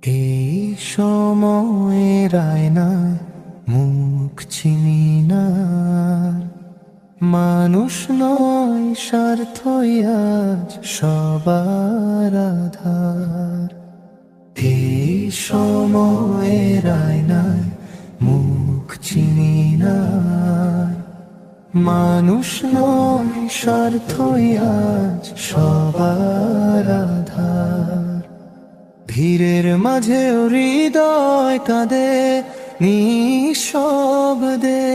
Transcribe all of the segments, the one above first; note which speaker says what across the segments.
Speaker 1: এই সময়ের আয়না মুখ চিনি না, মানুষ নয় স্বার্থই আজ সবার আধার। এই সময়ের আয়নায় মুখ চিনি না, মানুষ নয় স্বার্থই আজ সবার আধার। ভিড়ের মাঝেও হৃদয় কাঁদে নিঃশব্দে,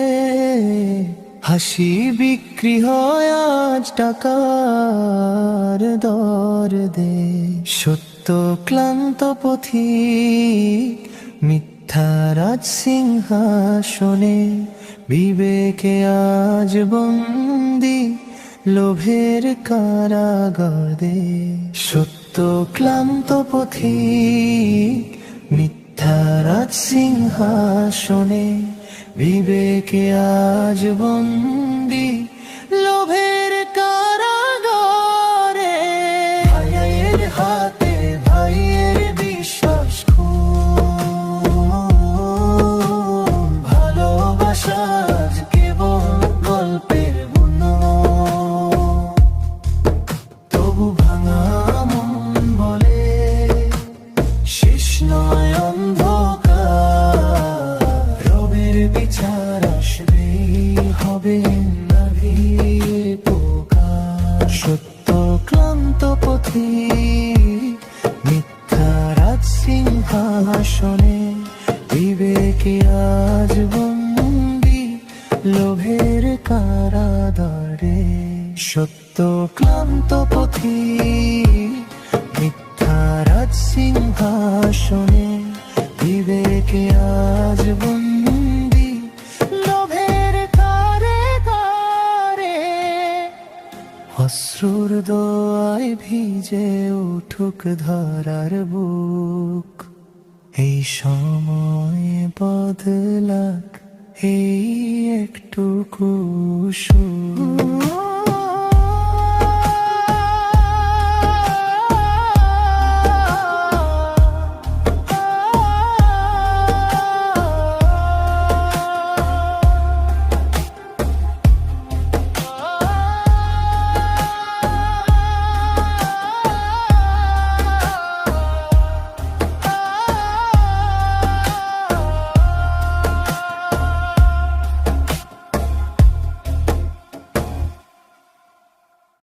Speaker 1: হাসি বিক্রি হয় আজ টাকার দরদে। সত্য ক্লান্ত পথিক মিথ্যার আজ সিংহাসনে, বিবেকে আজ বন্দী লোভের কারাগারে। সত্য ক্লান্ত পথিক মিথ্যার আজ সিংহাসনে, বিবেকে আজ বন্দী লোভের কারাগারে। ভাইয়ের হাতে ভাইয়ের বিশ্বাস খুন, ভালোবাসা আজ কেবল গল্পের বুনো। তবু ভাঙা মন বলে শেষ নয় অন্ধকার, রবের বিচার আসলেই হবে নাভির পোকার। সত্য ক্লান্ত পথিক মিথ্যার আজ সিংহাসনে, বিবেকে আজ বন্দী লোভের কারাগারে। সত্য ক্লান্ত পথিক মিথ্যার আজ সিংহাসনে, বিবেকে আজ বন্দী লোভের কারাগারে। অশ্রুর দোয়ায় ভিজে উঠুক ধরার বুক, এই সময়ে বদলাক এই একটুকু সুখ।